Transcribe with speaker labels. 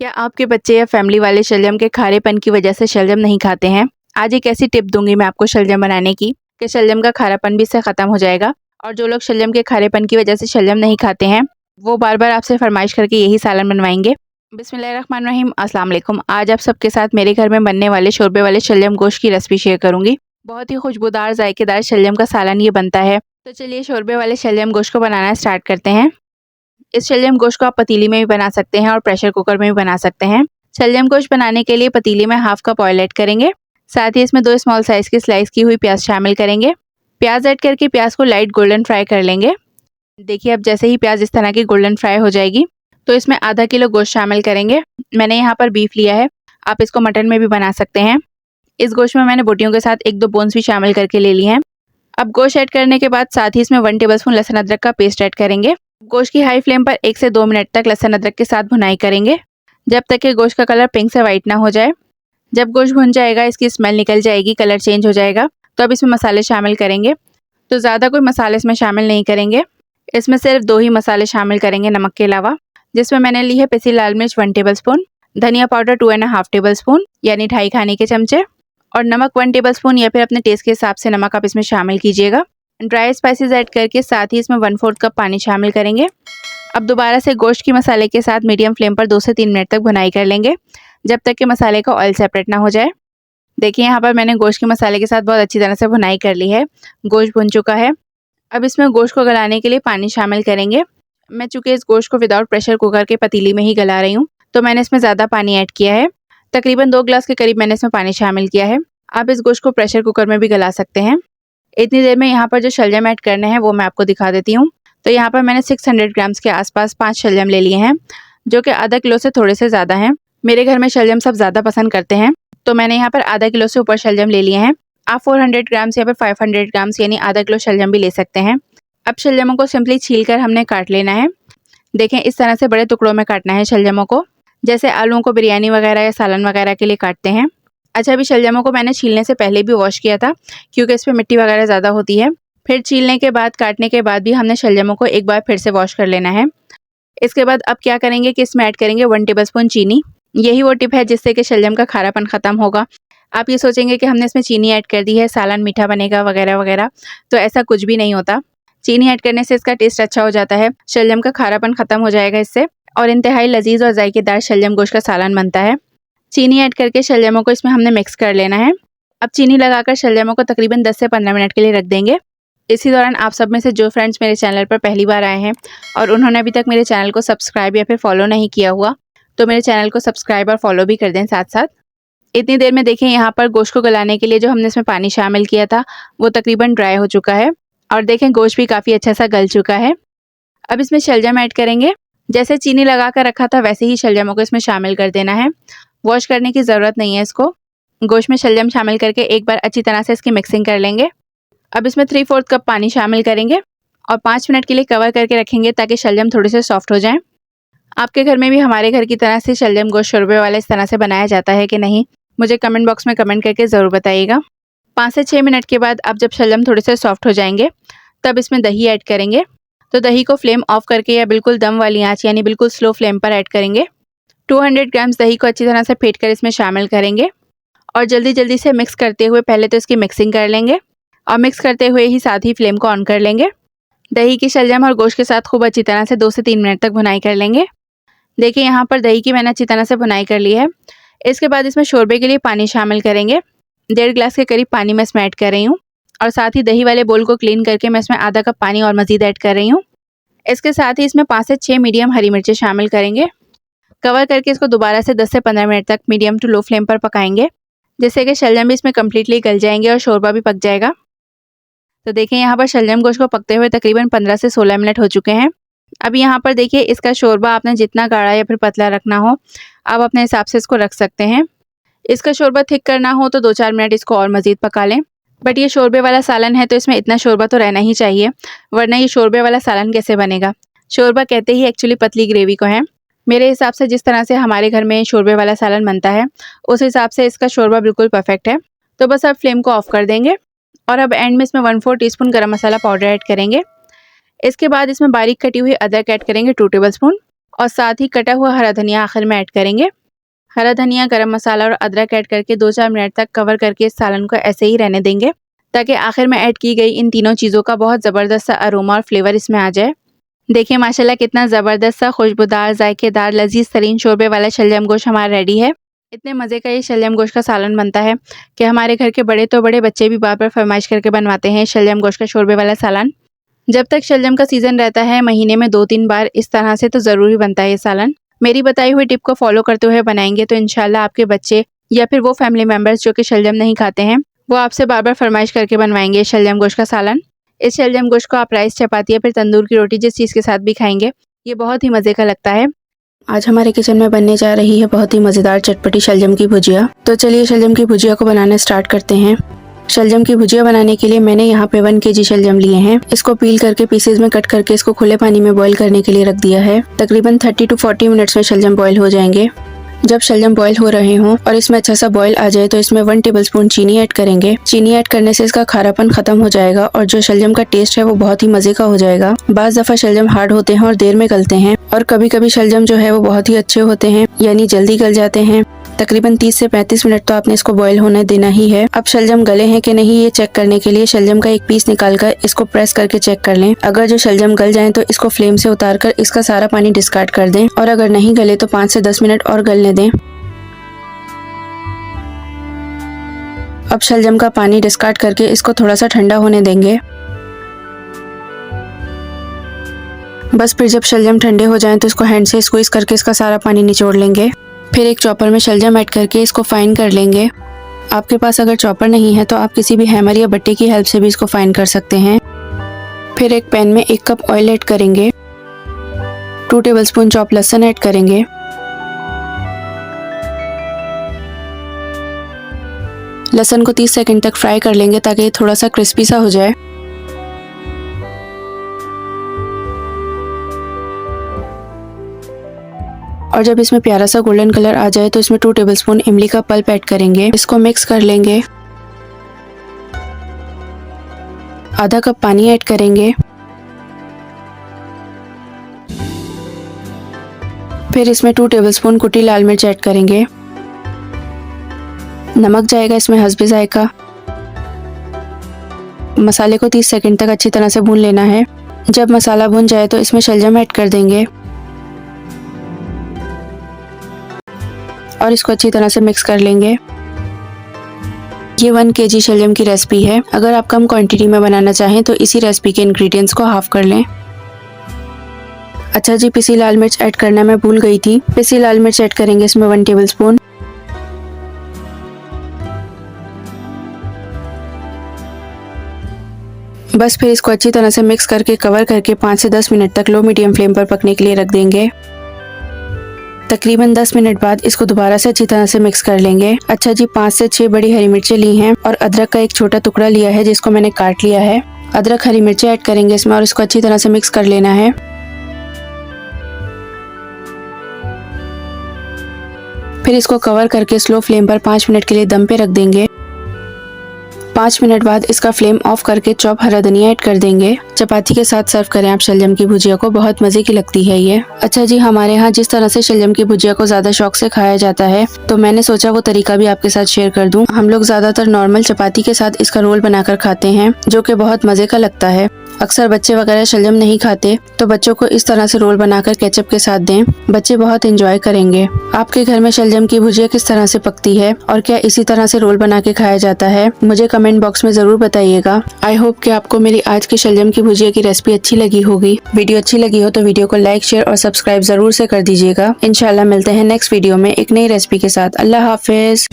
Speaker 1: क्या आपके बच्चे या फैमिली वाले शलजम के खारेपन की वजह से शलजम नहीं खाते हैं? आज एक ऐसी टिप दूंगी मैं आपको शलजम बनाने की कि शलजम का खारापन भी इससे ख़त्म हो जाएगा। और जो लोग शलजम के खारेपन की वजह से शलजम नहीं खाते हैं, वो बार बार आपसे फरमाइश करके यही सालन बनवाएंगे। बिस्मिल्लाहिर्रहमानिर्रहीम, अस्सलाम वालेकुम। आज आप सबके साथ मेरे घर में बनने वाले शोरबे वाले शलजम गोश्त की रेसिपी शेयर करूंगी। बहुत ही खुशबूदार जायकेदार शलजम का सालन ये बनता है। तो चलिए शोरबे वाले शलजम गोश्त को बनाना स्टार्ट करते हैं। इस शलजम गोश्त को आप पतीली में भी बना सकते हैं और प्रेशर कुकर में भी बना सकते हैं। शलजम गोश्त बनाने के लिए पतीली में हाफ कप ऑयल ऐड करेंगे। साथ ही इसमें 2 स्मॉल साइज की स्लाइस की हुई प्याज शामिल करेंगे। प्याज ऐड करके प्याज को लाइट गोल्डन फ्राई कर लेंगे। देखिए अब जैसे ही प्याज इस तरह की गोल्डन फ्राई हो जाएगी तो इसमें आधा किलो गोश्त शामिल करेंगे। मैंने यहाँ पर बीफ लिया है, आप इसको मटन में भी बना सकते हैं। इस गोश्त में मैंने बोटियों के साथ 1-2 बोन्स भी शामिल करके ले ली हैं। अब गोश्त ऐड करने के बाद साथ ही इसमें 1 टेबलस्पून लहसुन अदरक का पेस्ट ऐड करेंगे। गोश्त की हाई फ्लेम पर 1 से 2 मिनट तक लहसुन अदरक के साथ भुनाई करेंगे, जब तक कि गोश्त का कलर पिंक से वाइट ना हो जाए। जब गोश्त भुन जाएगा, इसकी स्मेल निकल जाएगी, कलर चेंज हो जाएगा, तो अब इसमें मसाले शामिल करेंगे। तो ज़्यादा कोई मसाले इसमें शामिल नहीं करेंगे। इसमें सिर्फ 2 ही मसाले शामिल करेंगे नमक के अलावा, जिसमें मैंने ली है पिसी लाल मिर्च 1 टेबलस्पून, धनिया पाउडर 2.5 टेबलस्पून यानी 2.5 खाने के चमचे, और नमक 1 टेबलस्पून या फिर अपने टेस्ट के हिसाब से नमक आप इसमें शामिल कीजिएगा। ड्राई स्पाइसेस ऐड करके साथ ही इसमें 1/4 कप पानी शामिल करेंगे। अब दोबारा से गोश्त की मसाले के साथ मीडियम फ्लेम पर 2 से 3 मिनट तक भुनाई कर लेंगे, जब तक कि मसाले का ऑयल सेपरेट ना हो जाए। देखिए यहाँ पर मैंने गोश्त के मसाले के साथ बहुत अच्छी तरह से भुनाई कर ली है। गोश्त भुन चुका है। अब इसमें गोश्त को गलाने के लिए पानी शामिल करेंगे। मैं चूँकि इस गोश्त को विदाउट प्रेशर कुकर के पतीली में ही गला रही हूँ, तो मैंने इसमें ज़्यादा पानी ऐड किया है। तकरीबन 2 ग्लास के करीब मैंने इसमें पानी शामिल किया है। आप इस गोश्त को प्रेशर कुकर में भी गला सकते हैं। इतनी देर में यहाँ पर जो शलजम ऐड करने हैं वो मैं आपको दिखा देती हूँ। तो यहाँ पर मैंने 600 ग्राम्स के आसपास 5 शलजम ले लिए हैं, जो कि आधा किलो से थोड़े से ज़्यादा हैं। मेरे घर में शलजम सब ज़्यादा पसंद करते हैं, तो मैंने यहाँ पर आधा किलो से ऊपर शलजम ले लिए हैं। आप 400 ग्राम्स या फिर 500 ग्राम्स यानी आधा किलो शलजम भी ले सकते हैं। अब शलजमों को सिंपली छील कर हमने काट लेना है। देखें इस तरह से बड़े टुकड़ों में काटना है शलजमों को, जैसे आलूओं को बिरयानी वगैरह या सालन वगैरह के लिए काटते हैं। अच्छा, अभी शलजमों को मैंने छीलने से पहले भी वॉश किया था, क्योंकि इस पर मिट्टी वगैरह ज़्यादा होती है। फिर छीलने के बाद, काटने के बाद भी हमने शलजमों को एक बार फिर से वॉश कर लेना है। इसके बाद अब क्या करेंगे कि इसमें ऐड करेंगे 1 टेबलस्पून चीनी। यही वो टिप है जिससे कि शलजम का खारापन ख़त्म होगा। आप ये सोचेंगे कि हमने इसमें चीनी ऐड कर दी है, सालन मीठा बनेगा वगैरह वगैरह, तो ऐसा कुछ भी नहीं होता। चीनी ऐड करने से इसका टेस्ट अच्छा हो जाता है, शलजम का खारापन ख़त्म हो जाएगा इससे, और इंतहाई लजीज और जायकेदार शलजम गोश्त का सालन बनता है। चीनी ऐड करके शलजमों को इसमें हमने मिक्स कर लेना है। अब चीनी लगाकर शलजमों को तकरीबन 10 से 15 मिनट के लिए रख देंगे। इसी दौरान आप सब में से जो फ्रेंड्स मेरे चैनल पर पहली बार आए हैं और उन्होंने अभी तक मेरे चैनल को सब्सक्राइब या फिर फॉलो नहीं किया हुआ, तो मेरे चैनल को सब्सक्राइब और फॉलो भी कर दें साथ साथ। इतनी देर में देखें यहाँ पर गोश्त को गलाने के लिए जो हमने इसमें पानी शामिल किया था वो तकरीबन ड्राई हो चुका है, और देखें गोश्त भी काफ़ी अच्छा सा गल चुका है। अब इसमें शलजम ऐड करेंगे। जैसे चीनी लगा कर रखा था वैसे ही शलजमों को इसमें शामिल कर देना है। वॉश करने की ज़रूरत नहीं है इसको। गोश्त में शलजम शामिल करके एक बार अच्छी तरह से इसकी मिक्सिंग कर लेंगे। अब इसमें 3/4 कप पानी शामिल करेंगे और 5 मिनट के लिए कवर करके रखेंगे, ताकि शलजम थोड़े से सॉफ्ट हो जाएं। आपके घर में भी हमारे घर की तरह से शलजम गोश्त शोरबे वाला इस तरह से बनाया जाता है कि नहीं, मुझे कमेंट बॉक्स में कमेंट करके ज़रूर बताइएगा। 5 से 6 मिनट के बाद अब जब शलजम थोड़े से सॉफ्ट हो जाएंगे, तब इसमें दही ऐड करेंगे। तो दही को फ्लेम ऑफ करके या बिल्कुल दम वाली आँच यानी बिल्कुल स्लो फ्लेम पर ऐड करेंगे। 200 ग्राम्स दही को अच्छी तरह से फेंट कर इसमें शामिल करेंगे और जल्दी जल्दी से मिक्स करते हुए पहले तो इसकी मिक्सिंग कर लेंगे, और मिक्स करते हुए ही साथ ही फ्लेम को ऑन कर लेंगे। दही की शलजम और गोश्त के साथ खूब अच्छी तरह से 2 से 3 मिनट तक भुनाई कर लेंगे। देखिए यहाँ पर दही की मैंने अच्छी तरह से भुनाई कर ली है। इसके बाद इसमें शोरबे के लिए पानी शामिल करेंगे। 1.5 ग्लास के करीब पानी मैं इसमें ऐड कर रही हूँ, और साथ ही दही वाले बोल को क्लीन करके मैं इसमें आधा कप पानी और मज़ीद ऐड कर रही हूँ। इसके साथ ही इसमें 5 से 6 मीडियम हरी मिर्चें शामिल करेंगे। कवर करके इसको दोबारा से 10 से 15 मिनट तक मीडियम टू लो फ्लेम पर पकाएंगे, जिससे कि शलजम भी इसमें कम्प्लीटली गल जाएंगे और शोरबा भी पक जाएगा। तो देखें यहाँ पर शलजम गोश्त को पकते हुए तकरीबन 15 से 16 मिनट हो चुके हैं। अब यहाँ पर देखिए इसका शोरबा आपने जितना गाढ़ा या फिर पतला रखना हो, आप अपने हिसाब से इसको रख सकते हैं। इसका शोरबा थिक करना हो तो 2-4 मिनट इसको और मज़ीद पका लें। बट ये शोरबे वाला सालन है तो इसमें इतना शोरबा तो रहना ही चाहिए, वरना ये शोरबे वाला सालन कैसे बनेगा। शोरबा कहते ही एक्चुअली पतली ग्रेवी को है। मेरे हिसाब से जिस तरह से हमारे घर में शोरबे वाला सालन बनता है, उस हिसाब से इसका शोरबा बिल्कुल परफेक्ट है। तो बस अब फ्लेम को ऑफ कर देंगे, और अब एंड में इसमें 1/4 टीस्पून गरम मसाला पाउडर ऐड करेंगे। इसके बाद इसमें बारीक कटी हुई अदरक ऐड करेंगे 2 टेबलस्पून, और साथ ही कटा हुआ हरा धनिया आखिर में ऐड करेंगे। हरा धनिया, गरम मसाला और अदरक ऐड करके 2-4 मिनट तक कवर करके इस सालन को ऐसे ही रहने देंगे, ताकि आखिर में ऐड की गई इन तीनों चीज़ों का बहुत ज़बरदस्त सा अरोमा और फ्लेवर इसमें आ जाए। देखिए माशाल्लाह कितना ज़बरदस्त सा खुशबूदार, जायकेदार, लजीज तरीन शोरबे वाला शलजम गोश्त हमारा रेडी है। इतने मज़े का ये शलजम गोश्त का सालन बनता है कि हमारे घर के बड़े तो बड़े, बच्चे भी बार बार फरमाइश करके बनवाते हैं शलजम गोश्त का शोरबे वाला सालन। जब तक शलजम का सीज़न रहता है, महीने में 2-3 बार इस तरह से तो ज़रूरी बनता है ये सालन। मेरी बताई हुई टिप को फॉलो करते हुए बनाएंगे तो इंशाल्लाह आपके बच्चे या फिर वो फैमिली मेम्बर्स जो कि शलजम नहीं खाते हैं, वो आपसे बार बार फरमाइश करके बनवाएंगे शलजम गोश्त का सालन। इस शलजम गोश्त को आप राइस, चपाती या फिर तंदूर की रोटी जिस चीज़ के साथ भी खाएंगे, ये बहुत ही मज़े का लगता है। आज हमारे किचन में बनने जा रही है बहुत ही मज़ेदार चटपटी शलजम की भुजिया। तो चलिए शलजम की भुजिया को बनाना स्टार्ट करते हैं। शलजम की भुजिया बनाने के लिए मैंने यहाँ पे 1 kg शलजम लिए हैं। इसको पील करके पीसेज में कट करके इसको खुले पानी में बॉईल करने के लिए रख दिया है। तकरीबन 30 to 40 मिनट्स में शलजम बॉईल हो जाएंगे। जब शलजम बॉईल हो रहे हों और इसमें अच्छा सा बॉईल आ जाए तो इसमें 1 टेबलस्पून चीनी ऐड करेंगे। चीनी ऐड करने से इसका खारापन खत्म हो जाएगा और जो शलजम का टेस्ट है वो बहुत ही मजे का हो जाएगा। बाज़ दफ़ा शलजम हार्ड होते हैं और देर में गलते हैं, और कभी कभी शलजम जो है वो बहुत ही अच्छे होते हैं, यानी जल्दी गल जाते हैं। तकरीबन 30 से 35 मिनट तो आपने इसको बॉईल होने देना ही है। अब शलजम गले हैं कि नहीं ये चेक करने के लिए शलजम का एक पीस निकाल कर इसको प्रेस करके चेक कर लें। अगर जो शलजम गल जाए तो इसको फ्लेम से उतार कर इसका सारा पानी डिस्कार्ड कर दें, और अगर नहीं गले तो 5 से 10 मिनट और गलने दें। अब शलजम का पानी डिस्कार्ड करके इसको थोड़ा सा ठंडा होने देंगे। बस फिर जब शलजम ठंडे हो जाएं तो इसको हैंड से स्क्वीज करके इसका सारा पानी निचोड़ लेंगे। फिर एक चॉपर में शलजम ऐड करके इसको फाइन कर लेंगे। आपके पास अगर चॉपर नहीं है तो आप किसी भी हैमर या बट्टे की हेल्प से भी इसको फाइन कर सकते हैं। फिर एक पैन में 1 कप ऑयल ऐड करेंगे। 2 टेबलस्पून चॉप लहसुन ऐड करेंगे। लहसुन को 30 सेकंड तक फ्राई कर लेंगे ताकि ये थोड़ा सा क्रिस्पी सा हो जाए। और जब इसमें प्यारा सा गोल्डन कलर आ जाए तो इसमें 2 टेबलस्पून इमली का पल्प ऐड करेंगे। इसको मिक्स कर लेंगे। आधा कप पानी ऐड करेंगे। फिर इसमें 2 टेबलस्पून कुटी लाल मिर्च ऐड करेंगे। नमक जाएगा इसमें हस्बे जायका। मसाले को 30 सेकंड तक अच्छी तरह से भून लेना है। जब मसाला भून जाए तो इसमें शलजम ऐड कर देंगे और इसको अच्छी तरह से मिक्स कर लेंगे। ये 1 kg शलजम की रेसिपी है। अगर आप कम क्वांटिटी में बनाना चाहें तो इसी रेसिपी के इंग्रेडिएंट्स को हाफ कर लें। अच्छा जी, पिसी लाल मिर्च ऐड करना मैं भूल गई थी। पिसी लाल मिर्च ऐड करेंगे इसमें 1 टेबलस्पून। बस फिर इसको अच्छी तरह से मिक्स करके कवर करके 5 से 10 मिनट तक लो मीडियम फ्लेम पर पकने के लिए रख देंगे। तकरीबन 10 मिनट बाद इसको दोबारा से अच्छी तरह से मिक्स कर लेंगे। अच्छा जी, 5 से 6 बड़ी हरी मिर्चें ली हैं और अदरक का एक छोटा टुकड़ा लिया है जिसको मैंने काट लिया है। अदरक हरी मिर्चें ऐड करेंगे इसमें और इसको अच्छी तरह से मिक्स कर लेना है। फिर इसको कवर करके स्लो फ्लेम पर 5 मिनट के लिए दम पे रख देंगे। 5 मिनट बाद इसका फ्लेम ऑफ करके चॉप हरा धनिया ऐड कर देंगे। चपाती के साथ सर्व करें आप शलजम की भुजिया को, बहुत मजे की लगती है ये। अच्छा जी, हमारे यहाँ जिस तरह से शलजम की भुजिया को ज्यादा शौक से खाया जाता है तो मैंने सोचा वो तरीका भी आपके साथ शेयर कर दूं। हम लोग ज्यादातर नॉर्मल चपाती के साथ इसका रोल बनाकर खाते हैं जो कि बहुत मजे का लगता है। अक्सर बच्चे वगैरह शलजम नहीं खाते तो बच्चों को इस तरह से रोल बनाकर केचप के साथ दें, बच्चे बहुत एंजॉय करेंगे। आपके घर में शलजम की भुजिया किस तरह से पकती है और क्या इसी तरह से रोल बना के खाया जाता है, मुझे कमेंट बॉक्स में जरूर बताइएगा। आई होप कि आपको मेरी आज की शलजम की भुजिया की रेसिपी अच्छी लगी होगी। वीडियो अच्छी लगी हो तो वीडियो को लाइक, शेयर और सब्सक्राइब जरूर से कर दीजिएगा। इंशाल्लाह मिलते हैं नेक्स्ट वीडियो में एक नई रेसिपी के साथ। अल्लाह हाफिज।